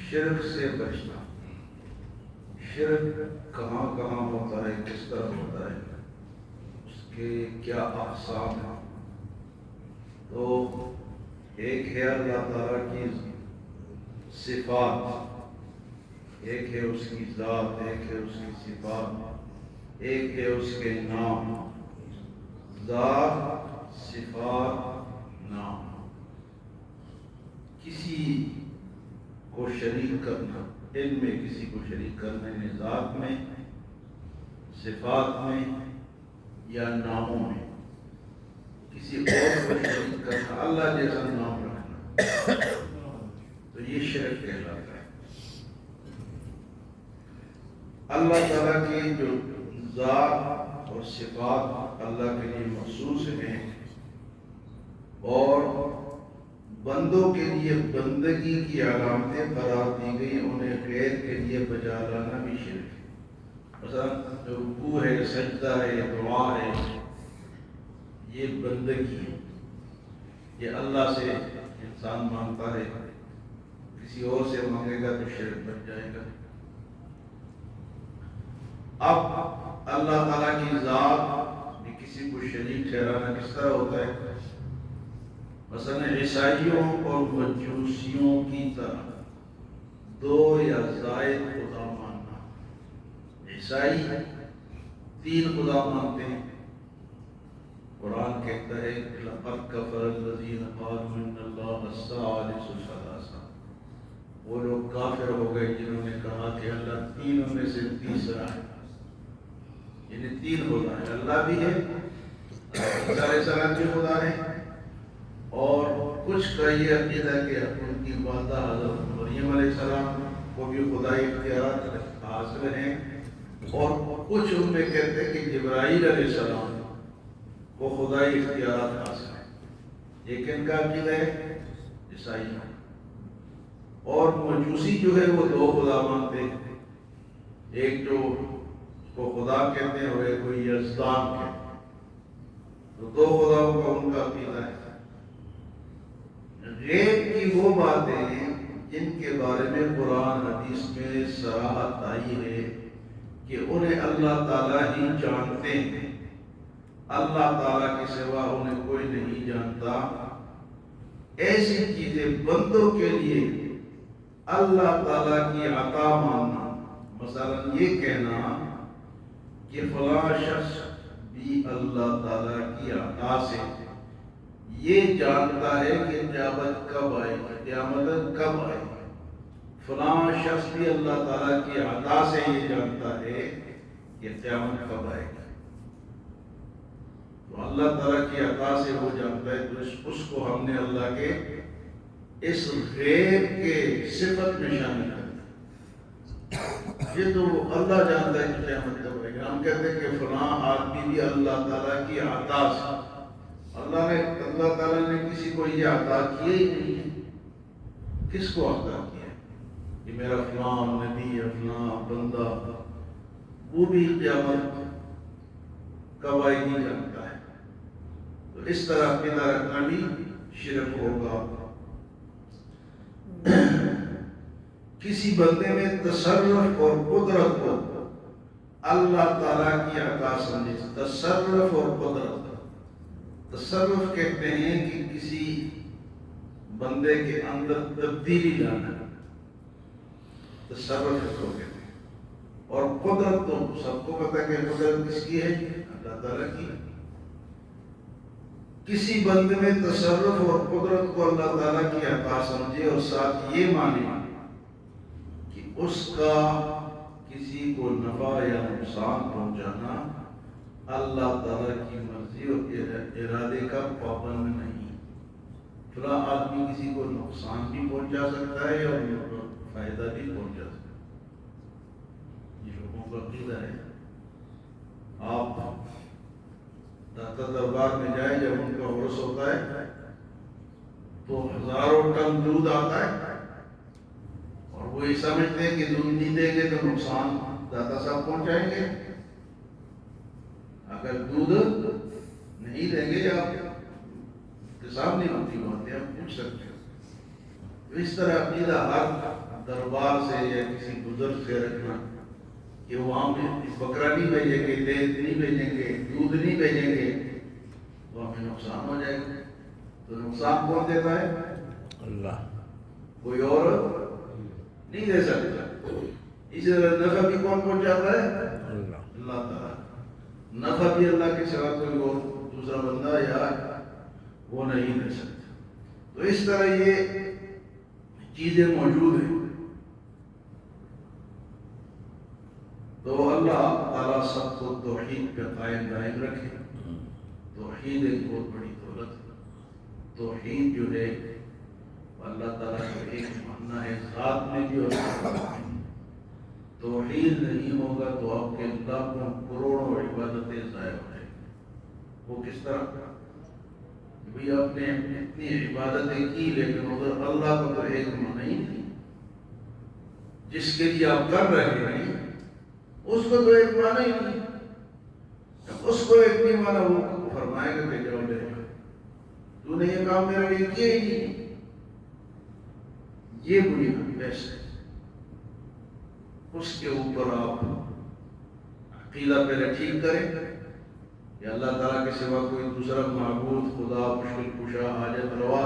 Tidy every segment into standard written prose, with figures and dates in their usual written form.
شرک سے بچنا. شرک کہاں کہاں ہوتا ہے، کس طرح ہوتا ہے، اس کے کیا اقسام ہیں. تو ایک ہے اللہ تعالیٰ کی صفات، ایک ہے اس کی ذات، ایک ہے اس کی صفات، ایک ہے اس کے نام. ذات، صفات، نام. کسی کو شریک کرنا، علم میں کسی کو شریک کرنے میں، ذات میں، صفات میں یا ناموں میں کسی اور کو شریک کرنا، اللہ جیسا نام رکھنا، تو یہ شرک کہلاتا ہے. اللہ تعالیٰ کی جو ذات اور صفات اللہ کے لیے مخصوص ہیں اور بندوں کے لیے بندگی کی علامتیں قرار دی گئی، انہیں غیر کے لیے بجا لانا بھی شرک ہے. مثلا جو رکوع ہے، سجدہ ہے، دعا ہے، یہ بندگی ہے. یہ اللہ سے انسان مانگتا ہے، کسی اور سے مانگے گا تو شرک بن جائے گا. اب اللہ تعالیٰ کی ذات بھی کسی کو شریک ٹھہرانا کس طرح ہوتا ہے؟ مثلا عیسائیوں اور مجوسیوں کی طرح دو یا زائد خدا ماننا. عیسائی 3 خدا مانتے ہیں. قرآن کہتا ہے لَقَدْ كَفَرَ الَّذِينَ قَالُوا إِنَّ اللَّهَ الثَّالِثُ ثَلَاثَةٌ. وہ لوگ کافر ہو گئے جنہوں نے کہا کہ اللہ تینوں میں سے تیسرا ہے، یعنی 3 خدا ہے. اللہ بھی ہے، عیسیٰ علیہ السلام بھی خدا ہے، اور کچھ کا یہ عقیدہ کہ ان کی والدہ حضرت مریم علیہ السلام کو بھی خدائی اختیارات حاصل ہیں، اور کچھ ان میں کہتے ہیں کہ جبرائیل علیہ السلام کو خدائی اختیارات حاصل ہیں. یہ کن کا عقیدہ ہے؟ عیسائی. اور مجوسی جو ہے وہ 2 خدا مانتے ہیں. ایک جو کو خدا کہتے ہیں اور ایک کو یزدان کہتے ہیں. تو 2 خداؤں کا ان کا عقیدہ ہے. غیب کی وہ باتیں جن کے بارے میں قرآن حدیث میں صراحت آئی ہے کہ انہیں اللہ تعالیٰ ہی جانتے ہیں، اللہ تعالیٰ کے سوا انہیں کوئی نہیں جانتا. ایسی چیزیں بندوں کے لیے اللہ تعالیٰ کی عطا ماننا. مثلا یہ کہنا کہ فلاں شخص بھی اللہ تعالیٰ کی عطا سے یہ جانتا ہے کہ قیامت کب آئے گی، قیامت کب آئے گی. فلاں شخص بھی اللہ تعالیٰ کی عطا سے یہ جانتا ہے کہ قیامت کب آئے گی. تو اللہ تعالیٰ کی عطا سے وہ جانتا ہے، تو اس کو ہم نے اللہ کے اس غیب کے صفت میں شامل کر دیا. یہ تو اللہ جانتا ہے کہ قیامت کب آئے گی. ہم کہتے ہیں کہ فلاں آدمی بھی اللہ تعالیٰ کی عطا سے. اللہ تعالیٰ نے کسی کو یہ عطا کیا ہی نہیں ہے. کس کو عطا کیا ہے کہ میرا فلاں نبی یا فلاں بندہ وہ بھی قیامت کب آئے گی جانتا ہے. تو اس طرح عقیدہ رکھنا بھی شرک ہوگا. کسی بندے میں تصرف اور قدرت کو اللہ تعالیٰ کی عطا سمجھے. تصرف اور قدرت، تصرف کہتے ہیں کہ کسی بندے کے اندر تبدیلی لانا، تصرف کو کہتے ہیں. اور قدرت تو سب کو پتہ ہے کہ قدرت کس کی ہے؟ اللہ تعالیٰ کی. کسی بندے میں تصرف اور قدرت کو اللہ تعالیٰ کی عطا سمجھے اور ساتھ یہ مانے کہ اس کا کسی کو نفع یا نقصان پہنچانا اللہ تعالیٰ کی مرضی اور ارادے کا پابند نہیں. فلاں آدمی کسی کو نقصان بھی پہنچا سکتا ہے اور فائدہ بھی پہنچا سکتا ہے. یہ لوگوں کا عقیدہ ہے. آپ داتا دربار میں جائیں، جب ان کا عرس ہوتا ہے تو ہزاروں ٹن دودھ آتا ہے اور وہ یہ سمجھتے ہیں کہ دودھ نہیں دیں گے تو نقصان داتا صاحب پہنچائیں گے. اگر دودھ نہیں دیں گے آپ حساب نہیں ہوتی باتیں آپ پوچھ سکتے ہیں. تو اس طرح عقیدہ ہر دربار سے یا کسی بزرگ سے رکھنا کہ وہاں بھی بکرا نہیں بھیجیں گے، دودھ نہیں بھیجیں گے، دودھ نہیں بھیجیں گے تو ہمیں نقصان ہو جائے گا. تو نقصان کون دیتا ہے؟ اللہ. کوئی اور نہیں دے سکتا. اسی طرح نفع بھی کون پہنچاتا ہے؟ اللہ تعالیٰ. نفع بھی اللہ کے سوا کوئی اور دوسرا بندہ یا وہ نہیں دے سکتا. تو اس طرح یہ چیزیں موجود ہیں. تو اللہ تعالیٰ سب کو توحید پہ قائم دائم رکھے. توحید ایک بہت بڑی دولت ہے. توحید جو ہے اللہ تعالیٰ کا ایک ماننا ہے ذات میں بھی اور توحید نہیں ہوگا تو آپ کے لاکھوں کروڑوں عبادتیں ضائع ہو جائیں. وہ کس طرح؟ بھئی آپ نے اتنی عبادتیں کی لیکن ادھر اللہ کا تو ایک معنی ہی نہیں. جس کے لیے آپ کر رہے ہیں اس کو تو ایک معنی ہی نہیں. اس کو ایک نہیں مانا وہ فرمائے گا کہ جاؤ لے جاؤ، تو نے یہ کام میرے لیے کیا ہی نہیں. یہ بنیاد بیسٹ ہے. اس کے اوپر آپ عقیدہ پہلے ٹھیک کریں کہ اللہ تعالیٰ کے سوا کوئی دوسرا معبود، خدا، مشکل کشا، حاجت روا،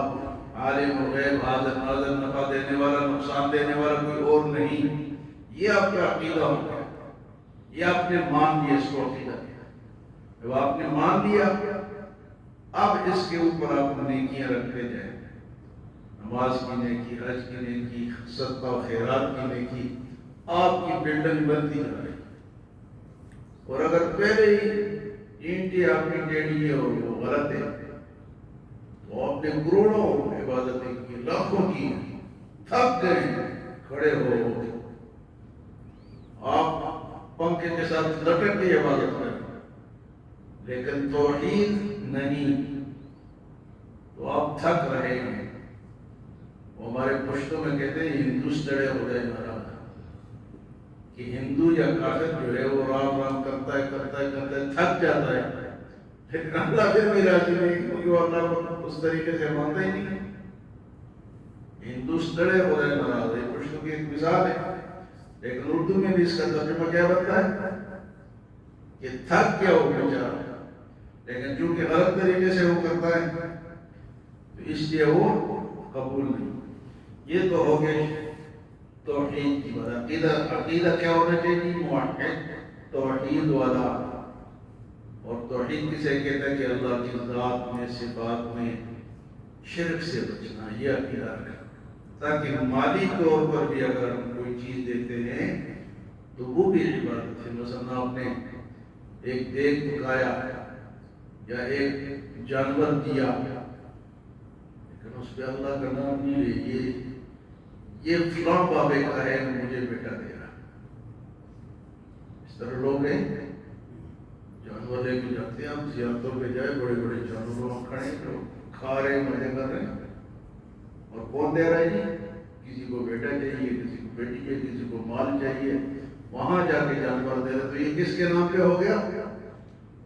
عالم الغیب، حاضر نفع دینے والا، نقصان دینے والا کوئی اور نہیں. یہ آپ کا عقیدہ ہو گیا. یہ آپ نے مان لیا. اس کو عقیدہ کیا. جب آپ نے مان لیا اب اس کے اوپر آپ نیکیاں رکھتے جائیں. نماز کی نیکی، حج کی نیکی، صدقہ و خیرات کی نیکی آپ کی بلڈنگ بنتی جا رہی. اور اگر پہلے ہی اینٹیں آپ کی ٹیڑھی ہے اور وہ غلط ہے تو آپ نے کروڑوں عبادتیں کی، لاکھوں کی، تھک گئے، کھڑے ہو آپ پنکھے کے ساتھ لٹک کے عبادت کریں لیکن توحید نہیں تو آپ تھک رہے ہیں. ہمارے پشتوں میں کہتے ہیں ہندوس دڑے ہو جائے مہاراج، کہ ہندو یا کافر جو ہے وہ رام رام کرتا ہے تھک جاتا ہے لیکن اللہ پھر بھی راضی نہیں کیونکہ وہ اللہ کو اس طریقے سے مانتا ہی نہیں. ہندوس دڑے ہو جائے مہاراج یہ پشتوں کی ایک مثال ہے. لیکن اردو میں بھی اس کا ترجمہ کیا بنتا ہے کہ تھک گیا وہ بیچارہ، لیکن چونکہ غلط طریقے سے وہ کرتا ہے تو اس لیے وہ قبول نہیں. یہ تو ہو گئے توحید کی بات. عقیدہ کیا ہونا چاہیے؟ موحد، توحید والا. اور توحید کسے کہتا ہے کہ اللہ کی ذات میں، صفات میں شرک سے بچنا. یہ عقیدہ رکھنا تاکہ مالی طور پر بھی اگر ہم کوئی چیز دیتے ہیں تو وہ بھی عبادت ہے. مثلا آپ نے ایک دیگ پکایا یا ایک جانور دیا لیکن اس پہ اللہ کا نام نہیں لے، یہ فلاں بابے کا ہے مجھے بیٹا دے رہا. اس طرح لوگ ہیں جانور لے کے جاتے ہیں. ہم زیارتوں پہ جائے بڑے بڑے جانوروں کھڑے کھا رہے ہیں، مزے کر رہے ہیں اور کون دے رہا ہے جی؟ کسی کو بیٹا چاہیے، کسی کو بیٹی چاہیے، کسی کو مال چاہیے، وہاں جا کے جانور دے رہے. تو یہ کس کے نام پہ ہو گیا؟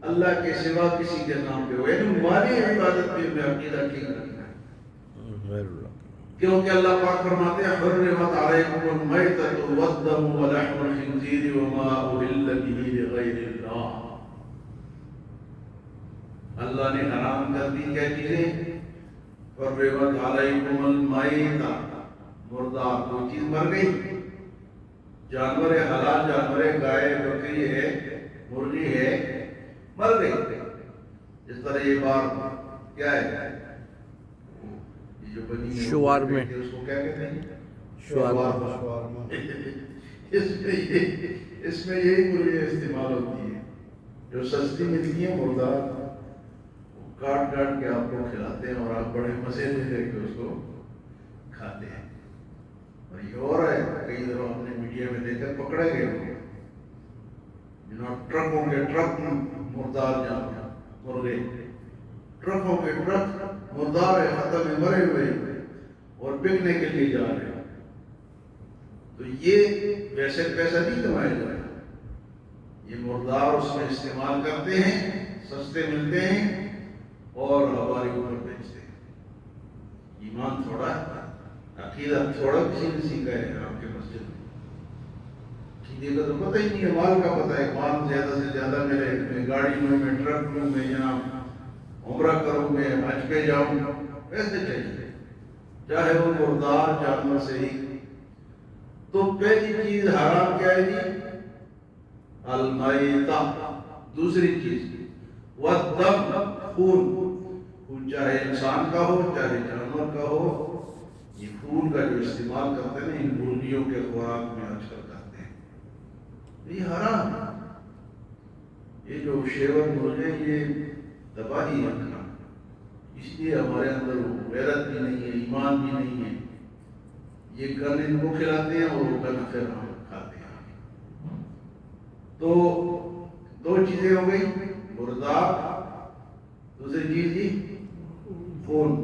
اللہ کے سوا کسی کے نام پہ ہو. یعنی مالی عبادت پہ میں عقیدہ ٹھیک رکھنا ہے. کیونکہ اللہ پاک فرماتے ہیں حرمت علیکم المیتۃ والدم ولحم الخنزیر وما اہل بہ لغیر اللہ. اللہ نے حرام کر دی کیا چیزیں؟ حرمت علیکم المیتۃ، مردار کوئی چیز مر گئی، جانور ہے، حلال جانور ہے، گائے، بکری ہے، مرغی ہے، مر گئی. اس طرح یہ بار کیا ہے جو بنی شوار میں اس کو کیا کہتے ہیں؟ شوارما. اس میں یہی مرغیاں استعمال ہوتی ہیں جو سستی ملتی ہیں، مردار کاٹ کے آپ کو کھلاتے ہیں اور آپ بڑے مزے لے کے اس کو کھاتے ہیں. اور یہ ہو رہا ہے کئی دفعہ آپ نے میڈیا میں دیکھا پکڑے گئے ٹرکوں کے ٹرک مردار جانور مرغے، ٹرکوں کے ٹرک مردار ہے، ختم ہے، مرے ہوئے اور بکنے کے لیے جا رہے ہیں. تو یہ ویسے پیسہ نہیں کمایا جا رہا، یہ مردار اس میں استعمال کرتے ہیں، سستے ملتے ہیں اور ہماری اوپر بیچتے ہیں. ایمان تھوڑا عقیدہ تھوڑا کسی نے سیکھا ہے آپ کے مسجد میں؟ عقیدے کا تو پتہ ہی نہیں ہے، مال کا پتہ ہے، مال زیادہ سے زیادہ میں گاڑی لوں، میں ٹرک لوں، میں یہاں عمرہ کروں، میں حج پہ جاؤں، پیسے چاہیے، چاہے وہ مردار جانور سے ہی۔ تو پہلی چیز حرام کیا ہے جی؟ المیتہ۔ دوسری چیز والدم، خون، چاہے انسان کا ہو چاہے جانور کا ہو۔ یہ خون کا جو استعمال کرتے ہیں ان مرغیوں کے خوراک میں آج کل کرتے ہیں، یہ حرام ہے۔ یہ جو شیور مرغے یہ تباہی رکھنا، اس لیے ہمارے اندر غیرت بھی نہیں ہے، ایمان بھی نہیں ہے۔ یہ گن ان کو کھلاتے ہیں اور وہ گن پھر ہم کھاتے ہیں۔ تو دو چیزیں ہو گئی، مردار، دوسری چیز جی خون،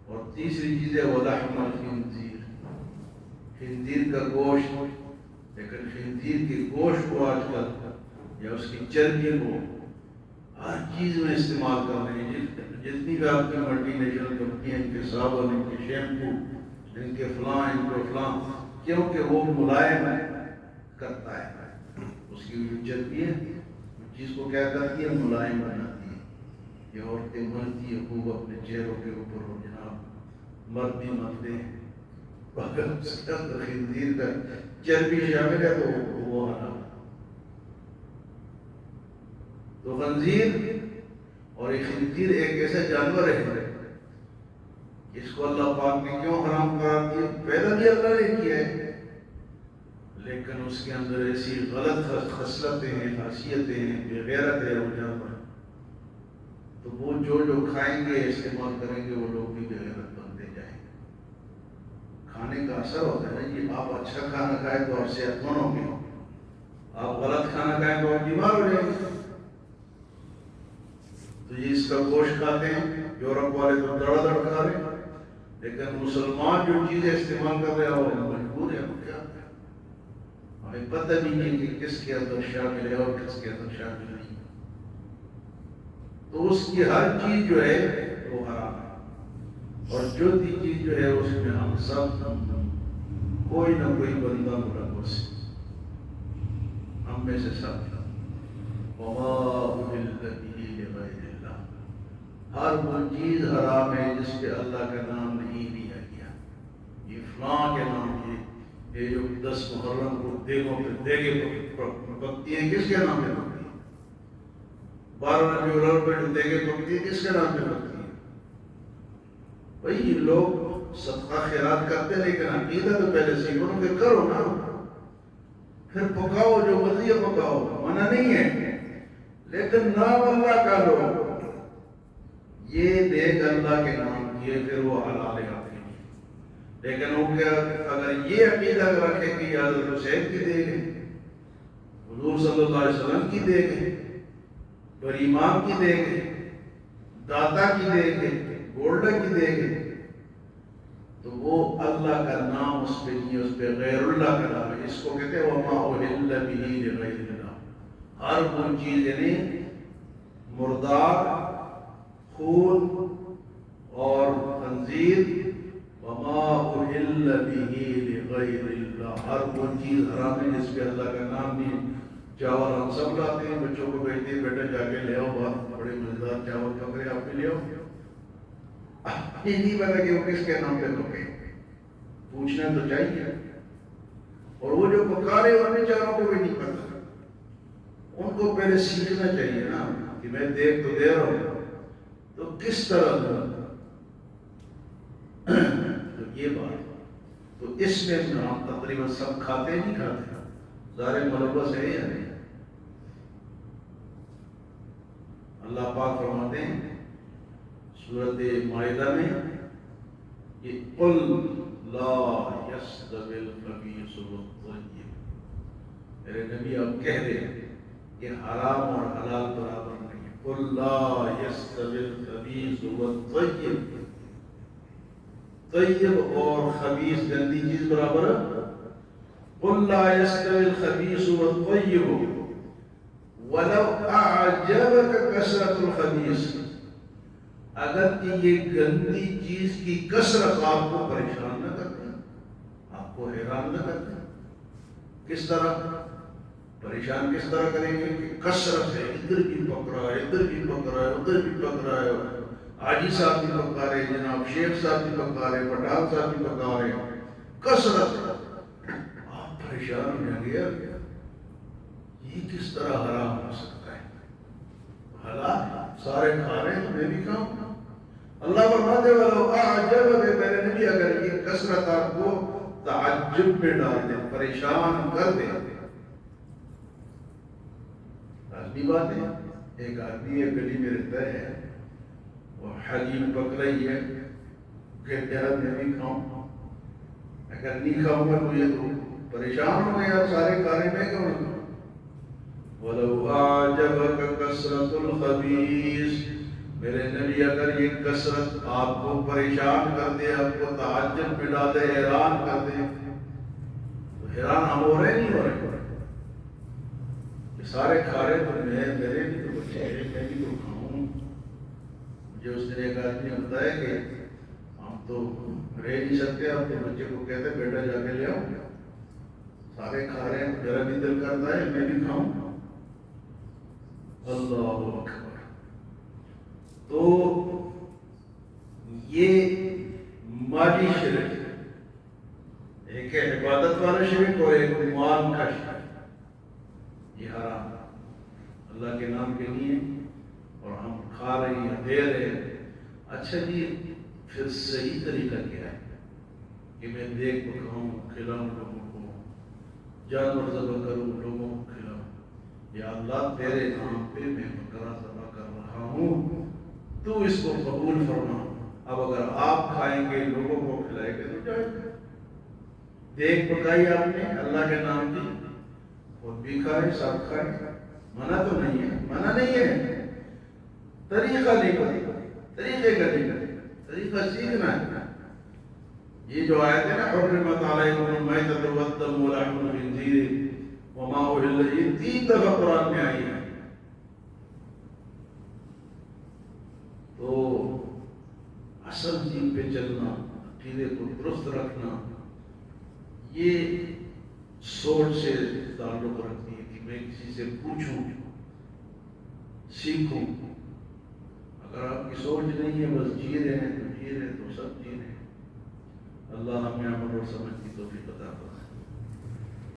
اور تیسری چیز ہے ولحم الخنزیر، خنزیر کا گوشت۔ لیکن خنزیر کے گوشت کو آج کل یا اس کی چربی کو ہر چیز میں استعمال کر رہے ہیں۔ جتنی بھی آپ کی ملٹی نیشنل کمپنیاں، ان کے صابن، ان کے شیمپو، ان کے فلاں، ان کے فلاں، کیونکہ وہ ملائم کرتا ہے، اس کی جو چربی ہے اس چیز کو کیا کرتی ہے؟ ملائم بناتی ہے۔ یہ عورتیں مرتی ہیں خوب اپنے چہروں کے اوپر، اور جناب مرد بھی مرتے ہیں، اگر اس کے اندر خنزیر کا چربی شامل ہے تو وہ حرام۔ تو خنزیر اور یہ خنزیر ایک ایسا جانور ہے اس کو اللہ پاک نے کیوں حرام قرار دیا؟ پیدا بھی اللہ نے کیا ہے، لیکن اس کے اندر ایسی غلط خصلتیں ہیں، خاصیتیں ہیں، بے غیرت ہے وہ جانور، تو وہ جو کھائیں گے استعمال کریں گے وہ لوگ بھی بے غیرت بنتے جائیں گے۔ کھانے کا اثر ہوتا ہے نا جی، آپ اچھا کھانا کھائیں تو آپ صحت مند ہوں گے، آپ غلط کھانا کھائیں تو آپ بیمار ہو جائیں گے۔ تو یہ اس کا گوشت کھاتے ہیں، یورپ والے تو دڑا دڑ کھا رہے ہیں، لیکن مسلمان جو چیزیں استعمال کر رہے ہیں وہ مجبور ہے، کیا ہمیں پتہ بھی نہیں کہ کس کے اندر شامل ہے اور کس کے اندر شامل نہیں۔ تو اس کی ہر چیز جو ہے وہ حرام ہے، اور جو چیز جو ہے اس میں ہم سب کوئی نہ کوئی بندہ ملوث ہے، ہم میں سے سب۔ وما أهل به لغير الله، ہر وہ چیز حرام ہے جس پہ اللہ کا نام نہیں لیا گیا۔ یہ فلاں کے نام، یہ جو 10 محرم کو دیگوں پہ دیگے پکتی ہیں، کس کے نام پہ پکتی ہیں؟ 12 ربیع الاول پہ جو دیگے پکتی ہیں کس کے نام پہ پکتی ہیں؟ بھائی یہ لوگ صدقہ خیرات کرتے ہیں، لیکن عقیدہ تو پہلے سیکھو، پھر کرو نا، پھر پکاؤ جو مرضی پکاؤ، منع نہیں ہے، لیکن نام اللہ کا لو، یہ دیگ اللہ کے نام کی ہے، پھر وہ حلال ہے آپ کے لیے۔ لیکن وہ کیا، اگر یہ عقیدہ رکھے کہ یہ حضرت حسین کی دیگ ہے، حضور صلی اللہ علیہ وسلم کی دیگ ہے، بڑی امام کی دیگ ہے، داتا کی دیگ ہے، گولڈا کی دیگ ہے، تو وہ اللہ کا نام اس پہ نہیں، اس پہ غیر اللہ کا نام ہے۔ اس کو کہتے ہیں وما أهل به لغیر اللہ۔ ہر وہ چیز یعنی مردار، خون اور خنزیر، وما أهل به لغیر اللہ، ہر وہ چیز حرام ہے جس پہ اللہ کا نام نہیں۔ چاول ہم سب لاتے ہیں، بچوں کو بھیجتے ہیں، بیٹا جا کے لے آؤ باہر، بڑے مزیدار چاول پکڑے، آپ بھی لے آؤ، یہ نہیں پتا کہ وہ کس کے نام پہ پکے، پوچھنا تو چاہیے۔ اور وہ جو پکا رہے ان بیچاروں کو بھی نہیں پتا، ان کو پہلے سیکھنا چاہیے نا کہ میں دیکھ تو دے رہا ہوں تو کس طرح دوں، تو یہ بات۔ تو اس میں ہم تقریباً سب کھاتے نہیں کھاتے، ظاہر ملوث ہے یا نہیں؟ اللہ پاک فرماتے ہیں سورۃ مائدہ میں کہ قل لا یستوی الخبیث والطیب، میرے نبی آپ کہہ دیں کہ حرام اور حلال برابر نہیں، قل لا یستوی الخبیث والطیب، طیب اور خبیث گندی چیز برابر ہے؟ قل لا یستوی الخبیث والطیب ولو اعجبک کثرت الخبیث، اگر کہ یہ گندی چیز کی کثرت آپ کو پریشان نہ کرتی، آپ کو حیران نہ کرتے؟ کس طرح پریشان کس طرح کریں گے کہ کثرت ہے، ادھر بھی پکڑا ہے، ادھر بھی پکڑا ہے، ادھر بھی پکڑا ہے، حاجی صاحب بھی پکا رہے، جناب شیخ صاحب بھی پکا رہے، پٹھان صاحب بھی پکا رہے، کثرت۔ آپ پریشان ہو جائیں گے، یہ کس طرح حرام ہو سکتا ہے؟ حالات سارے کھا رہے ہیں، میں بھی کھاؤں۔ اللہ فرماتے ولو اعجبک، میرے نبی اگر یہ کثرت آپ کو تعجب میں ڈال دے، پریشان کر دے۔ لازمی بات ہے، ایک آدمی ایک گلی میں رہتا ہے اور حلیم پک رہی ہے، کہتے ہیں میں بھی کھاؤں، اگر نہیں کھاؤں گا تو یہ تو پریشان ہو گئے، آپ سارے کھانے میں کیوں نہیں؟ وَلَوْ أَعْجَبَكَ كَثْرَةُ الْخَبِيثِ، میرے نبی اگر یہ کثرت آپ کو پریشان کر دے، آپ کو تعجب میں ڈال دے، حیران کر دے، تو حیران ہم ہو رہے نہیں ہو رہے؟ سارے کھا رہے تو میرے بھی تو بچے ہیں، میں بھی تو کھاؤں۔ مجھے اس دن ایک آدمی نے بتایا کہ ہم تو رہ نہیں سکتے، آپ کے بچے کو کہتے بیٹا جا کے لے آؤ، سارے کھا رہے ہیں، میرا بھی دل کرتا ہے میں بھی کھاؤں۔ اللہ اکبر۔ تو یہ مالی شرک، ایک عبادت والا شرک اور ایک مال کا شرک، یہ حرام اللہ کے نام کے لیے، اور ہم کھا رہے ہیں، دے رہے ہیں۔ اچھا جی، پھر صحیح طریقہ کیا ہے کہ میں دیکھ کو کھاؤں، کھلاؤں لوگوں کو، جانور ذبح کروں لوگوں کو کھلاؤں؟ یا اللہ تیرے نام پہ میں بکرا ذبح کر رہا ہوں، تو اس کو قبول فرما۔ اب اگر آپ کھائیں گے لوگوں کو کھلائیں گے تو جائے گا۔ دیکھ پکائی آپ نے اللہ کے نام کی، خود بھی کھائے سب کھائے، منع تو نہیں ہے، منع نہیں ہے، طریقہ نہیں پتا، طریقے کا نہیں، طریقہ سیکھنا ہے۔ یہ جو آیت ہے نا حرمت علیکم المیتۃ والدم ولحم الخنزیر وما اہل، یہ 3 دفعہ قرآن میں آئی ہے۔ تو اصل دین پہ چلنا، عقیدے کو درست رکھنا، یہ سوچ سے تعلق رکھتی ہے کہ میں کسی سے پوچھوں، سیکھوں۔ اگر آپ کی سوچ نہیں ہے بس جی رہے ہیں تو جی رہے، تو سب جی رہے ہیں۔ اللہ ہمیں عمل اور سمجھ کی توفیق عطا فرمائے۔